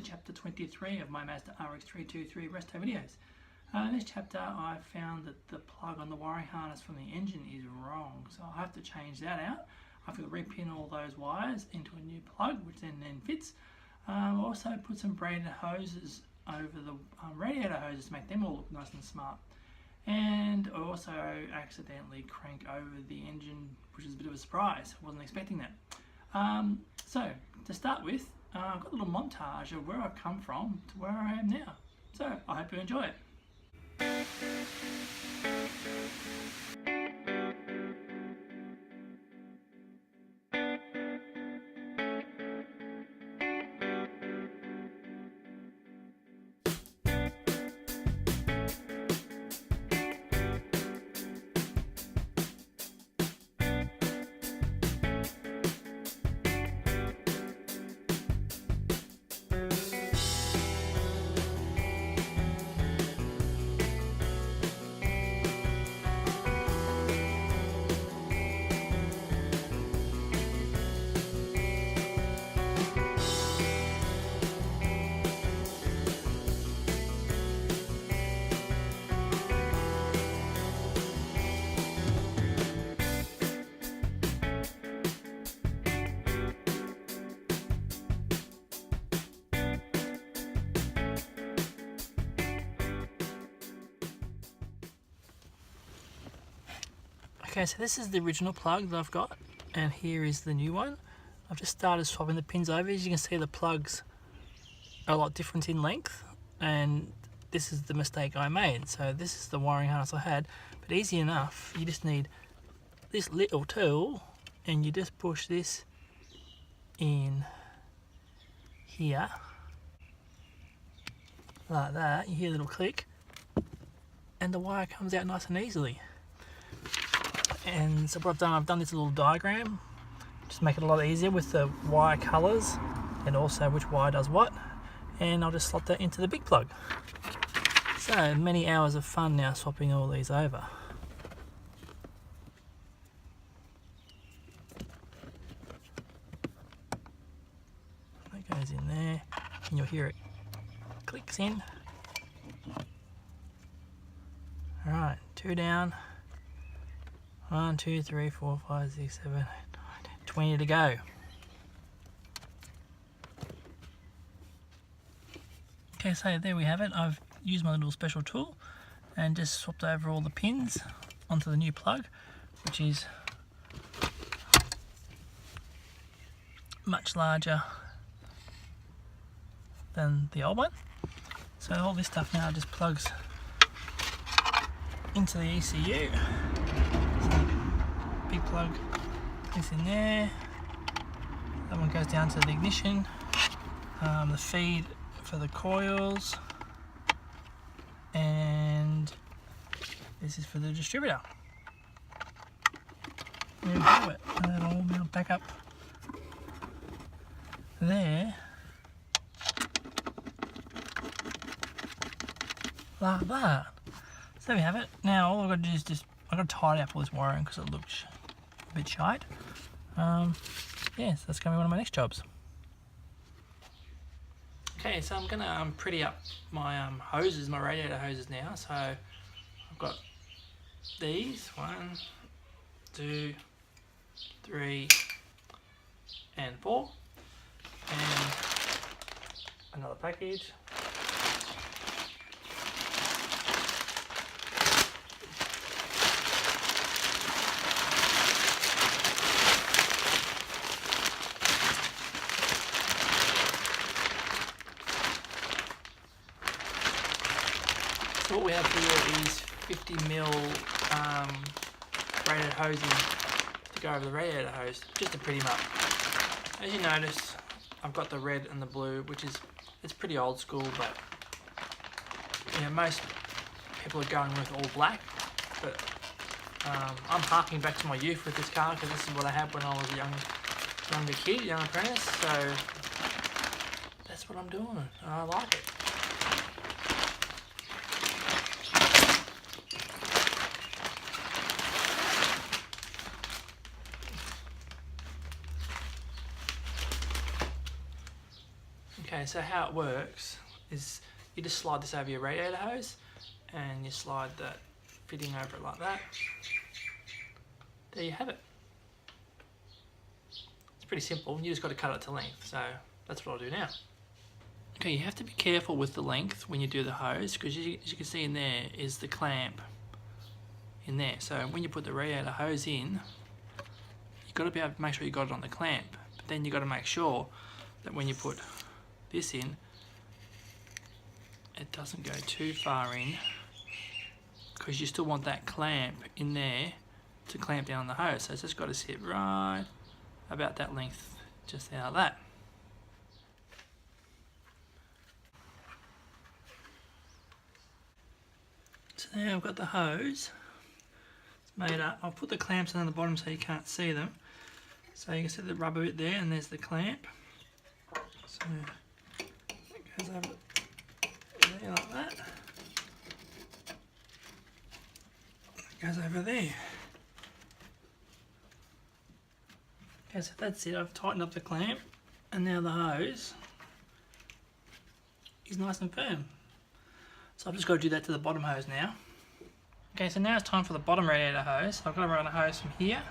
chapter 23 of my Mazda RX323 resto videos. In this chapter I found that the plug on the wiring harness from the engine is wrong, so I'll have to change that out. I have to repin all those wires into a new plug, which then fits. Also put some braided hoses over the radiator hoses to make them all look nice and smart. And I also accidentally crank over the engine, which is a bit of a surprise. I wasn't expecting that. So to start with, I've got a little montage of where I've come from to where I am now. So I hope you enjoy it. Okay, so this is the original plug that I've got, and here is the new one. I've just started swapping the pins over. As you can see, the plugs are a lot different in length, and this is the mistake I made. So this is the wiring harness I had, but easy enough. You just need this little tool, and you just push this in here, like that. You hear a little click, and the wire comes out nice and easily. And so what I've done this little diagram, just make it a lot easier with the wire colours and also which wire does what, and I'll just slot that into the big plug. So many hours of fun now swapping all these over. That goes in there, and you'll hear it clicks in. Alright, 2 down. 1, 2, 3, 4, 5, 6, 7, 8, 9, 10, 20 to go. Okay, so there we have it. I've used my little special tool and just swapped over all the pins onto the new plug, which is much larger than the old one. So all this stuff now just plugs into the ECU. Big plug is in there. That one goes down to the ignition, the feed for the coils, and this is for the distributor. There we have it. And that'll now back up there, like that. So there we have it. Now all I've got to do is I've got to tidy up all this wiring because it looks a bit shite. Yeah, so that's going to be one of my next jobs. Okay, so I'm going to pretty up my hoses, my radiator hoses now. So I've got these, 1, 2, 3, and 4, and another package. So what we have here is 50mm braided hosing to go over the radiator hose, just to pretty them up. As you notice, I've got the red and the blue, which is, it's pretty old school, but you know, most people are going with all black. But I'm harking back to my youth with this car because this is what I had when I was a younger kid, young apprentice. So that's what I'm doing, and I like it. Okay, so how it works is you just slide this over your radiator hose and you slide that fitting over it like that. There you have it. It's pretty simple. You just got to cut it to length, so that's what I'll do now. Okay, you have to be careful with the length when you do the hose, because as you can see in there is the clamp in there. So when you put the radiator hose in, you've got to be able to make sure you got it on the clamp. But then you've got to make sure that when you put this in, it doesn't go too far in, because you still want that clamp in there to clamp down on the hose. So it's just got to sit right about that length, just out of that. So now I've got the hose. It's made up. I'll put the clamps on the bottom so you can't see them. So you can see the rubber bit there, and there's the clamp. So it goes over there like that. It goes over there. Okay, so that's it. I've tightened up the clamp, and now the hose is nice and firm. So I've just got to do that to the bottom hose now. Okay, so now it's time for the bottom radiator hose. I've got to run a hose from here,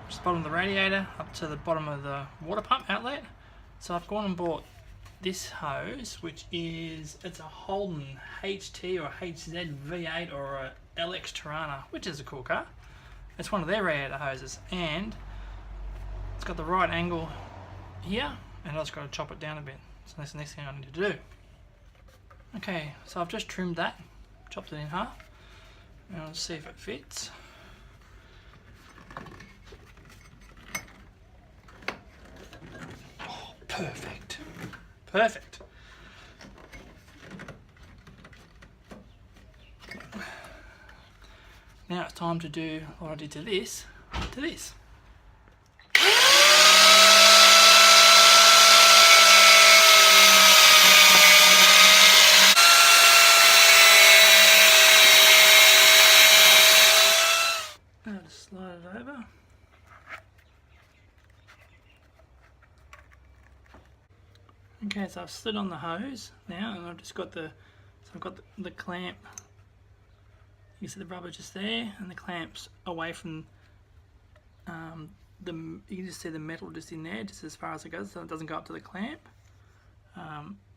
just the bottom of the radiator, up to the bottom of the water pump outlet. So I've gone and bought this hose, which is, it's a Holden HT or HZ V8 or a LX Tirana, which is a cool car. It's one of their radiator hoses, and it's got the right angle here, and I've just got to chop it down a bit. So that's the next thing I need to do. Okay, so I've just trimmed that, chopped it in half, and I'll see if it fits. Oh, perfect. Perfect. Now it's time to do what I did to this, to this. Now just slide it over. Okay, so I've slid on the hose now, and I've just got the, so I've got the clamp. You can see the rubber just there, and the clamps away from you can just see the metal just in there, just as far as it goes, so it doesn't go up to the clamp.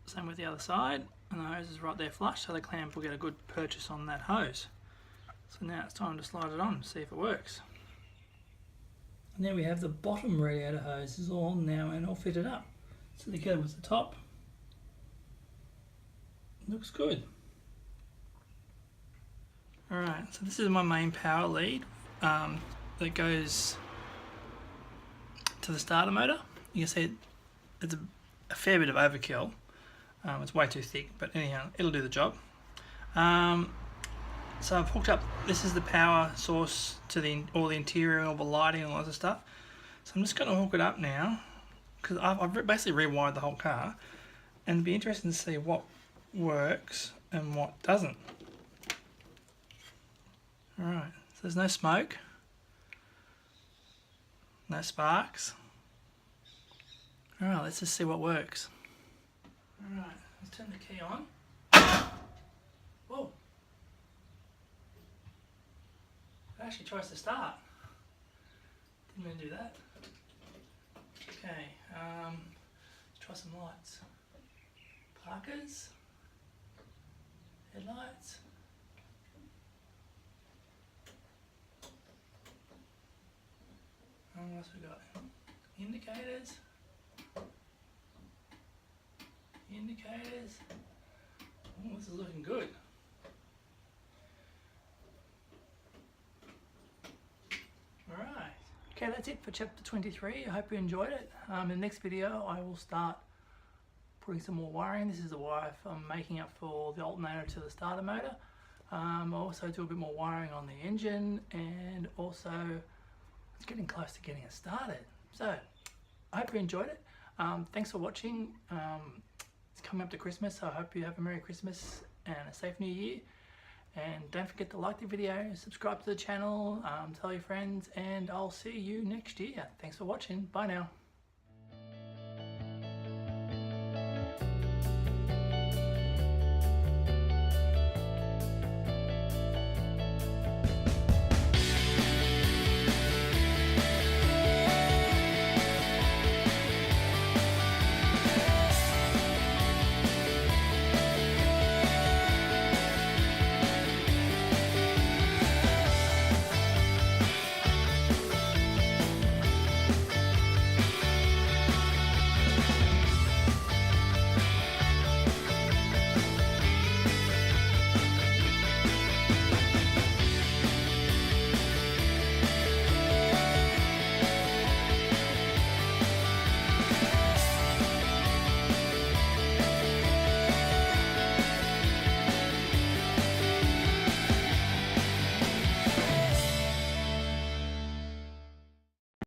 Same with the other side, and the hose is right there flush, so the clamp will get a good purchase on that hose. So now it's time to slide it on, see if it works. And there we have the bottom radiator hose is all on now and all fitted up. So together with the top, looks good. Alright, so this is my main power lead that goes to the starter motor. You can see it's a fair bit of overkill. It's way too thick, but anyhow, it'll do the job. So I've hooked up, this is the power source to all the interior and all the lighting and all that stuff. So I'm just going to hook it up now, because I've basically rewired the whole car, and it'd be interesting to see what works and what doesn't. Alright, so there's no smoke, no sparks. Alright, let's just see what works. Alright, let's turn the key on. Whoa! It actually tries to start. Didn't mean to do that. Okay, let's try some lights. Parkers, headlights. What else we got? Indicators. Indicators. Oh, this is looking good. Alright. Okay, that's it for chapter 23. I hope you enjoyed it. In the next video I will start putting some more wiring. This is the wire I'm making up for the alternator to the starter motor. I'll also do a bit more wiring on the engine, and also it's getting close to getting it started. So I hope you enjoyed it. Thanks for watching. It's coming up to Christmas, so I hope you have a Merry Christmas and a safe New Year. And don't forget to like the video, subscribe to the channel, tell your friends, and I'll see you next year. Thanks for watching. Bye now.